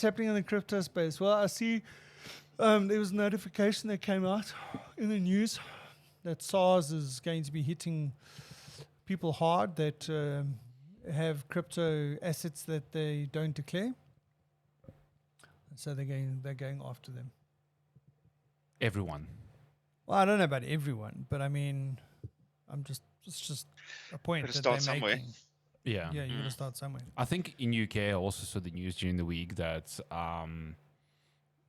what's happening in the crypto space? Well, I see there was a notification that came out in the news that SARS is going to be hitting people hard that have crypto assets that they don't declare. So they're going after them. Everyone. Well, I don't know about everyone, but I mean, it's just a point Gotta that start they're somewhere. making. Yeah. Yeah, you got to start somewhere. I think in UK I also saw the news during the week that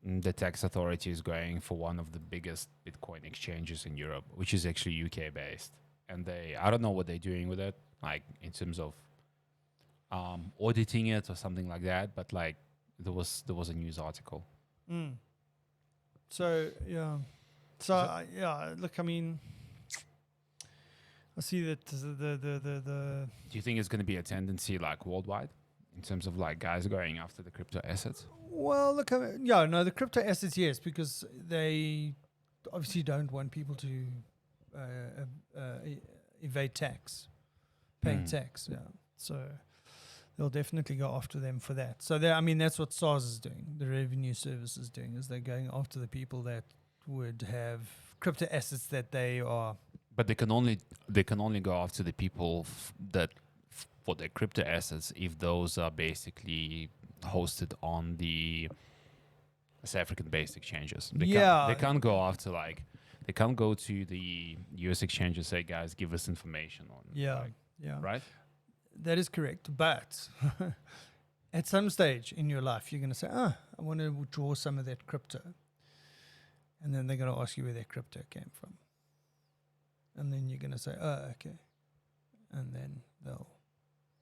the tax authority is going for one of the biggest Bitcoin exchanges in Europe, which is actually UK based. And I don't know what they're doing with it, like in terms of auditing it or something like that. But like there was a news article. Mm. So yeah, yeah. Look, I mean, I see that the. Do you think it's going to be a tendency like worldwide in terms of like guys going after the crypto assets? Well, look, the crypto assets, yes, because they obviously don't want people to evade tax, paying tax. Yeah, so they'll definitely go after them for that. So that's what SARS is doing. The Revenue Service is doing is they're going after the people that would have crypto assets that they are. But they can only go after the people for their crypto assets if those are basically hosted on the South African-based exchanges. They can't go after they can't go to the US exchange and say, guys, give us information on. Yeah. Right. That is correct, but at some stage in your life, you're going to say, I want to withdraw some of that crypto. And then they're going to ask you where that crypto came from. And then you're going to say, okay. And then they'll...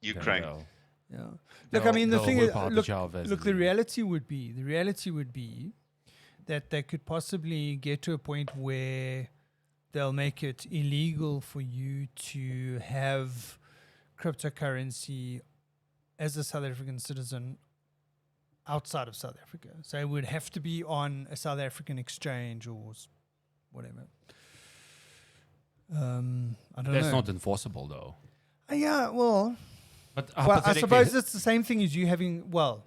Ukraine. Yeah. Look, I mean, the thing is, look, the reality would be that they could possibly get to a point where they'll make it illegal for you to have cryptocurrency as a South African citizen outside of South Africa. So it would have to be on a South African exchange or whatever. I don't know. That's not enforceable, though. Yeah, well... But I suppose it's the same thing as you having... Well,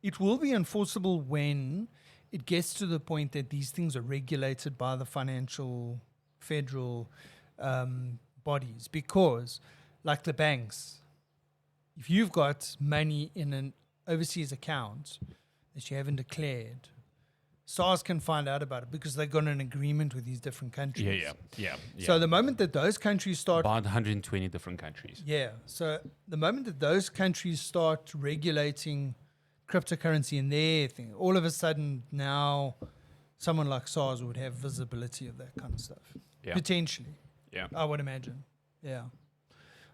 it will be enforceable when it gets to the point that these things are regulated by the financial federal bodies. Because, like the banks, if you've got money in an overseas account that you haven't declared, SARS can find out about it because they've got an agreement with these different countries. Yeah. So the moment that those countries start... About 120 different countries. Yeah. So the moment that those countries start regulating cryptocurrency in their thing, all of a sudden now someone like SARS would have visibility of that kind of stuff. Yeah. Potentially. Yeah. I would imagine. Yeah.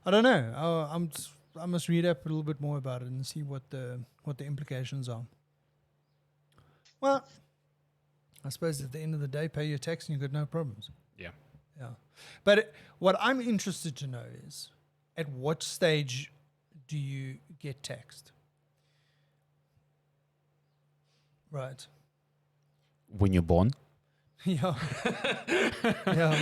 I don't know. I must read up a little bit more about it and see what the implications are. Well... I suppose at the end of the day, pay your tax and you've got no problems. Yeah. But what I'm interested to know is, at what stage do you get taxed? Right. When you're born? Yeah. Yeah.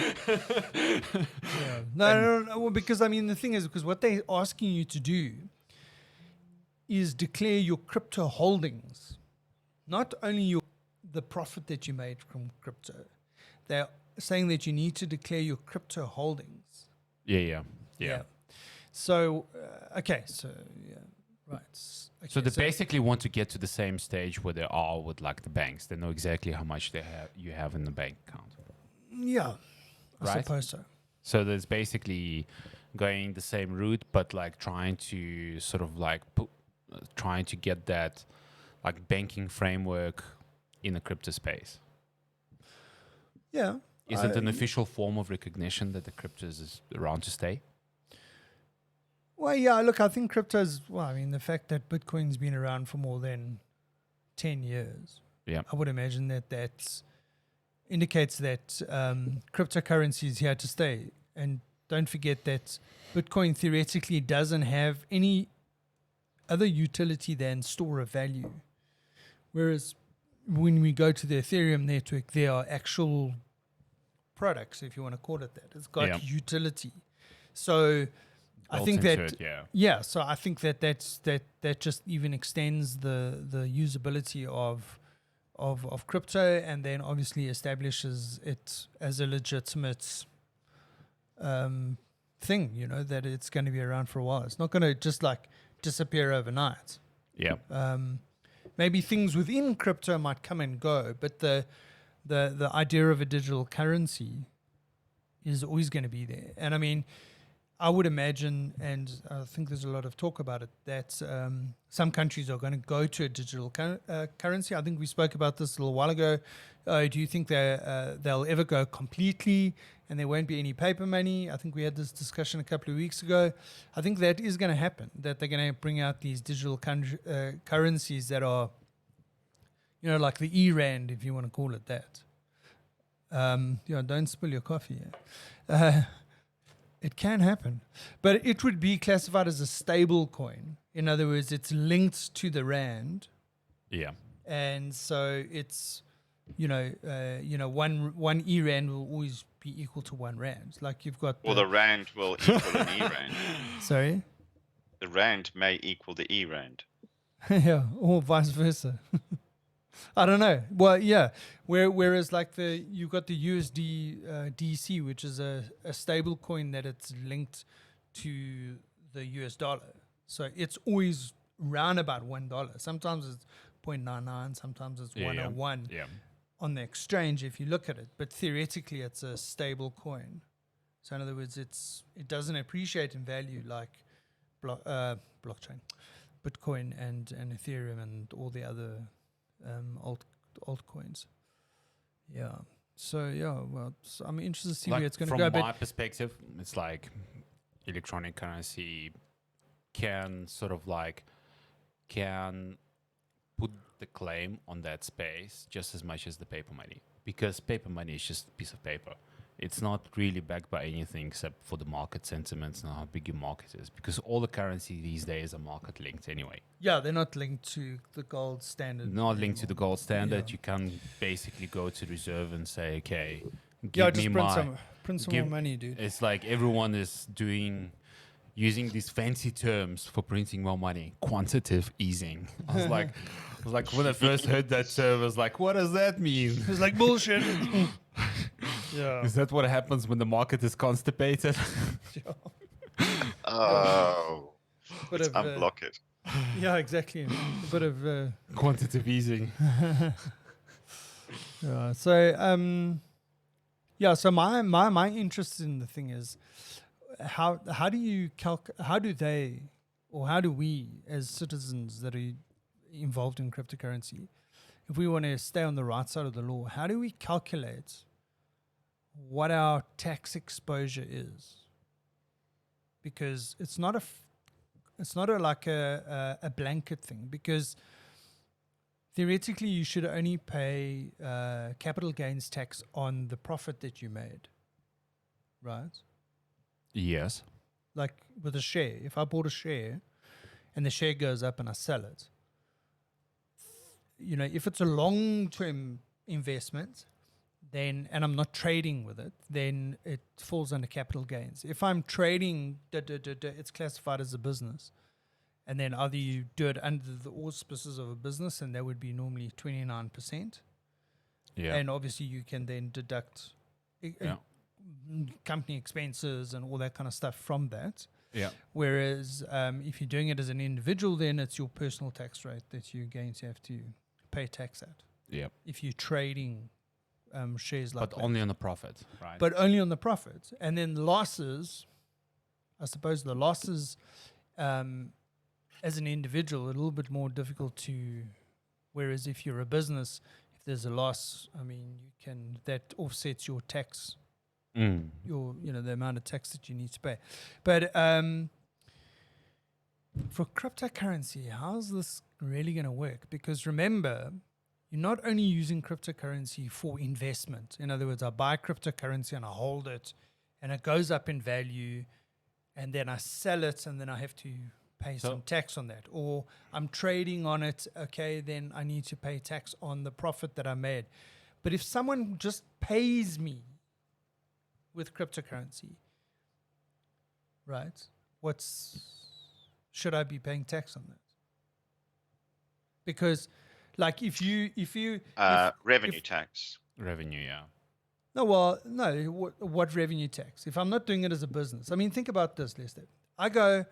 No. Well, because, the thing is, because what they're asking you to do is declare your crypto holdings, not only the profit that you made from crypto. They're saying that you need to declare your crypto holdings. Yeah. So, okay. So, yeah. Right. Okay, so they basically want to get to the same stage where they are with like the banks. They know exactly how much you have in the bank account. Yeah. I suppose so. So there's basically going the same route, but like trying to sort of like trying to get that like banking framework in the crypto space. Yeah. Is it an official form of recognition that the crypto is around to stay? Well, yeah, look, I think crypto's, the fact that Bitcoin's been around for more than 10 years, yeah, I would imagine that indicates that cryptocurrency is here to stay. And don't forget that Bitcoin theoretically doesn't have any other utility than store of value. Whereas when we go to the Ethereum network, there are actual products, if you want to call it that. It's got utility. So I Built think into that it, yeah. yeah. So I think that just even extends the usability of crypto, and then obviously establishes it as a legitimate thing. You know, that it's going to be around for a while. It's not going to just like disappear overnight. Yeah. Maybe things within crypto might come and go, but the idea of a digital currency is always going to be there. And I mean, I would imagine, and I think there's a lot of talk about it, that some countries are going to go to a digital currency. I think we spoke about this a little while ago. Do you think they'll ever go completely and there won't be any paper money? I think we had this discussion a couple of weeks ago. I think that is going to happen, that they're going to bring out these digital currencies that are, you know, like the E-Rand, if you want to call it that. Don't spill your coffee. It can happen, but it would be classified as a stable coin. In other words, it's linked to the rand, Yeah. and so it's, one E-Rand will always be equal to 1 rand. Like you've got Or the rand will equal an E-rand. sorry, The rand may equal the E-rand. yeah, or vice versa. I don't know. Well, yeah. Whereas like you've got the USD DC, which is a stable coin that it's linked to the US dollar. So it's always round about $1. Sometimes it's 0.99, sometimes it's 101 Yeah. on the exchange if you look at it. But theoretically, it's a stable coin. So in other words, it doesn't appreciate in value like blockchain, Bitcoin and Ethereum and all the other altcoins. Yeah. So yeah, well, I'm interested to see where it's going to go. From my perspective, it's like electronic currency can put the claim on that space just as much as the paper money, because paper money is just a piece of paper. It's not really backed by anything except for the market sentiments and how big your market is, because all the currency these days are market linked anyway. Yeah, they're not linked to the gold standard. Not linked to the gold standard. Yeah. You can basically go to reserve and say, okay, Yeah, give just me print some more money, dude. It's like everyone is using these fancy terms for printing more money. Quantitative easing. I was like when I first heard that term, I was like, what does that mean? It's like bullshit. Yeah. Is that what happens when the market is constipated? Oh. Bit Let's of, unblock it. Yeah, exactly. A bit of Quantitative easing. yeah. So so my interest in the thing is how do we as citizens that are involved in cryptocurrency, if we want to stay on the right side of the law, how do we calculate what our tax exposure is? Because it's not a blanket thing, because theoretically you should only pay capital gains tax on the profit that you made, right? Yes. Like with a share, if I bought a share and the share goes up and I sell it, you know, if it's a long-term investment, then, and I'm not trading with it, then it falls under capital gains. If I'm trading, it's classified as a business. And then either you do it under the auspices of a business, and that would be normally 29%. Yeah. And obviously you can then deduct company expenses and all that kind of stuff from that. Yeah. Whereas if you're doing it as an individual, then it's your personal tax rate that you're going to have to pay tax at. Yeah. If you're trading shares like that. But only on the profit, right? But only on the profit. And then losses, I suppose the losses as an individual are a little bit more difficult to, whereas if you're a business, if there's a loss, I mean, that offsets your tax, the amount of tax that you need to pay. But for cryptocurrency, how's this really going to work? Because remember, you're not only using cryptocurrency for investment. In other words, I buy cryptocurrency and I hold it and it goes up in value, and then I sell it and then I have to pay some tax on that. Or I'm trading on it, okay, then I need to pay tax on the profit that I made. But if someone just pays me with cryptocurrency, right, should I be paying tax on that? Because, like, if Revenue tax. Revenue, yeah. no, well, no, what revenue tax? If I'm not doing it as a business, I mean, think about this, Lester. I go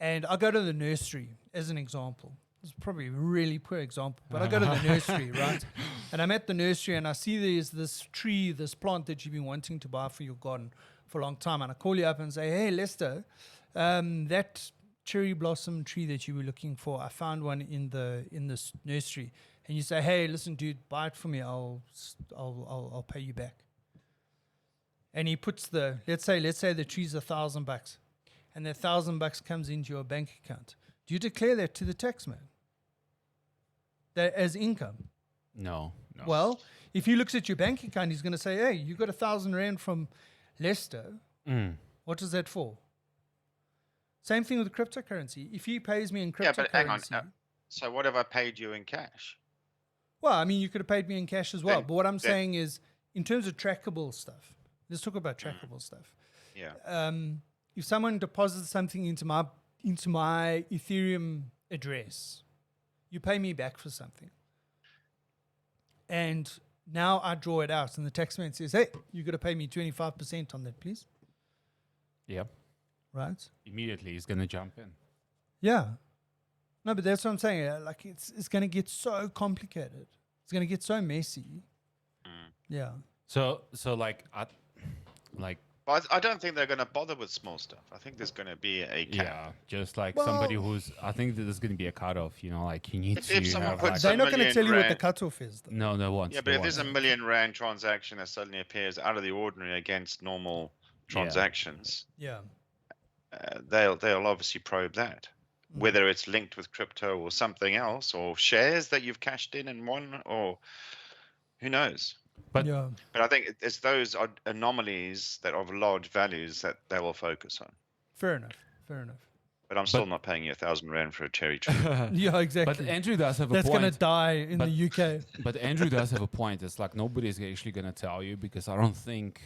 to the nursery as an example. It's probably a really poor example, but I go to the nursery, right? And I'm at the nursery and I see there's this tree, this plant that you've been wanting to buy for your garden for a long time. And I call you up and say, hey, Lester, that cherry blossom tree that you were looking for, I found one in this nursery. And you say, hey, listen, dude, buy it for me. I'll pay you back. And he puts let's say the tree's $1,000, and that $1,000 comes into your bank account. Do you declare that to the tax man? That as income? No. Well, if he looks at your bank account, he's going to say, hey, you got 1,000 Rand from Lester. What is that for? Same thing with cryptocurrency. If he pays me in cryptocurrency. Yeah, but hang on. So what if I paid you in cash? Well, I mean, you could have paid me in cash as well. Then- But what I'm then- saying is, in terms of trackable stuff, let's talk about trackable stuff. Yeah. If someone deposits something into my Ethereum address, you pay me back for something. And now I draw it out and the taxman says, hey, you got to pay me 25% on that, please. Yeah. Right? Immediately he's going to jump in. Yeah. No, but that's what I'm saying. Like, it's going to get so complicated. It's going to get so messy. Yeah. So But I don't think they're going to bother with small stuff. I think there's going to be a cap. yeah, just like Well- somebody who's, I think that there's going to be a cutoff, like you need If to someone have puts like, They're not $1 going to tell you what the million cutoff is, though. no, they won't. Yeah, they but if there's won't. a $1 million transaction that suddenly appears out of the ordinary against normal transactions, Yeah. they'll obviously probe that. Whether it's linked with crypto or something else, or shares that you've cashed in and won, or who knows. But yeah. But I think it's those anomalies that of large values that they will focus on. Fair enough. But I'm still not paying you 1,000 Rand for a cherry tree. Yeah, exactly. but Andrew does have a That's point. going to die in But- the UK. But Andrew does have a point. It's like nobody's actually going to tell you because I don't think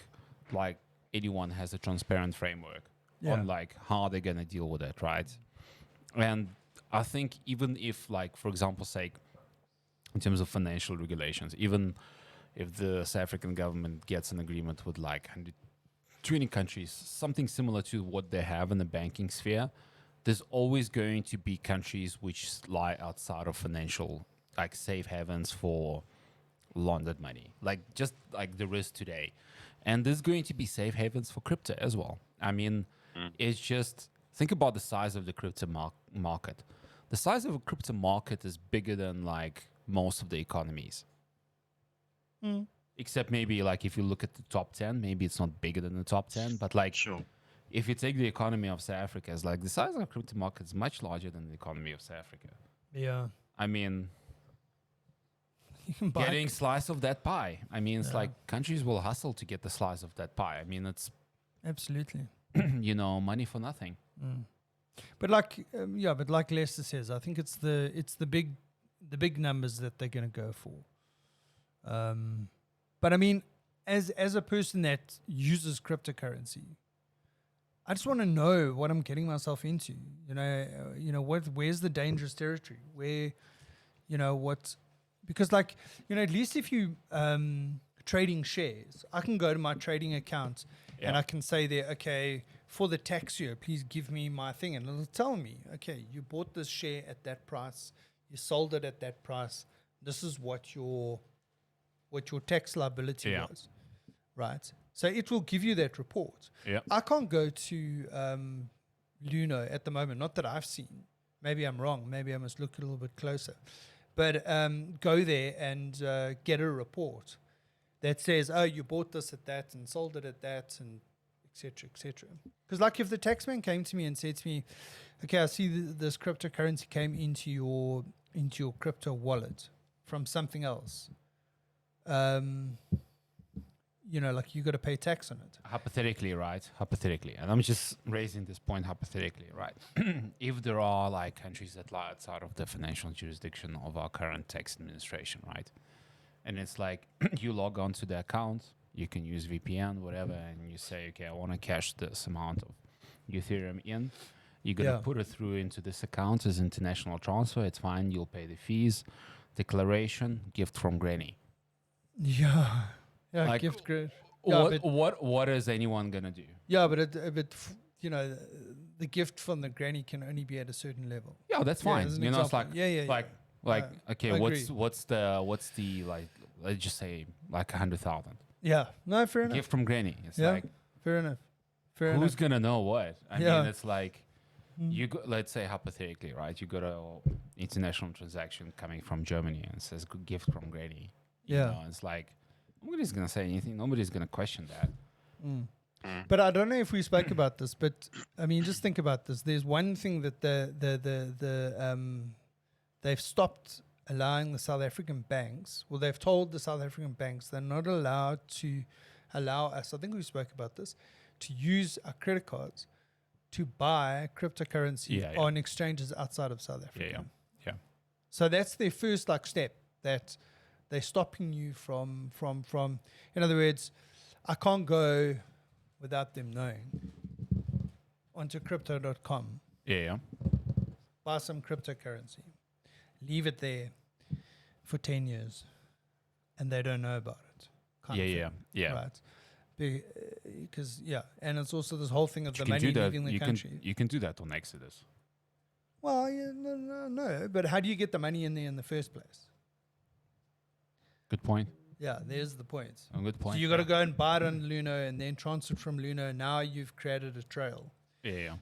like anyone has a transparent framework on like how they're going to deal with it, right? And I think even if like, for example, sake, in terms of financial regulations, even if the South African government gets an agreement with like 120 countries, something similar to what they have in the banking sphere, there's always going to be countries which lie outside of financial, like safe havens for laundered money, like just like there is today. And there's going to be safe havens for crypto as well. I mean, it's just, think about the size of the crypto market. The size of a crypto market is bigger than like most of the economies. Except maybe like if you look at the top 10, maybe it's not bigger than the top 10, but like Sure. if you take the economy of South Africa, it's like the size of the crypto market is much larger than the economy of South Africa. Yeah. I mean, You can buy getting slice of that pie. I mean, it's like countries will hustle to get the slice of that pie. I mean, it's, absolutely. money for nothing. But like, but like Lester says, I think it's the big numbers that they're going to go for. But I mean, as a person that uses cryptocurrency, I just want to know what I'm getting myself into. Where's the dangerous territory? Where, because like, at least if you trading shares, I can go to my trading account and I can say there, okay, for the tax year, please give me my thing, and it'll tell me, okay, you bought this share at that price, you sold it at that price. This is what your tax liability was, right? So it will give you that report. Yeah. I can't go to Luno at the moment, not that I've seen. Maybe I'm wrong. Maybe I must look a little bit closer. But go there and get a report that says, oh, you bought this at that and sold it at that, and et cetera, et cetera. Because like if the taxman came to me and said to me, okay, I see this cryptocurrency came into your crypto wallet from something else. Like you got to pay tax on it. Hypothetically, right? Hypothetically. And I'm just raising this point hypothetically, right? If there are like countries that lie outside of the financial jurisdiction of our current tax administration, right? And it's like you log on to the account, you can use VPN, whatever, and you say, okay, I want to cash this amount of Ethereum in. You're gonna Yeah. put it through into this account as international transfer. It's fine. You'll pay the fees. Declaration, gift from granny. Yeah. Yeah. Like, Gift grade. Yeah, What is anyone gonna do? Yeah, but the gift from the granny can only be at a certain level. Yeah, that's Yeah, fine. as an You know, it's example. like okay, I what's the like? Let's just say like 100,000 Yeah. No, fair enough. gift from granny. It's Yeah. like Fair enough. Fair who's enough. gonna know what? I Yeah. mean, it's like you go, let's say hypothetically, right? You got a international transaction coming from Germany and it says gift from granny. You Yeah. know, it's like nobody's gonna say anything. Nobody's gonna question that. But I don't know if we spoke about this, but I mean, just think about this. There's one thing that they've stopped allowing the South African banks. Well, they've told the South African banks they're not allowed to allow us. I think we spoke about this, to use our credit cards to buy cryptocurrency Yeah, yeah. on exchanges outside of South Africa. Yeah. So that's their first step, that they're stopping you from. In other words, I can't go without them knowing onto crypto.com, Yeah. buy some cryptocurrency, leave it there for 10 years, and they don't know about it. kind of thing, Yeah. Right. Because, and it's also this whole thing of You the can do money that. leaving the country. You can do that on Exodus. Well, no. But how do you get the money in there in the first place? Good point. Yeah, there's the point. A good point. So you got to go and buy it on Luno and then transfer it from Luno. Now you've created a trail. Yeah.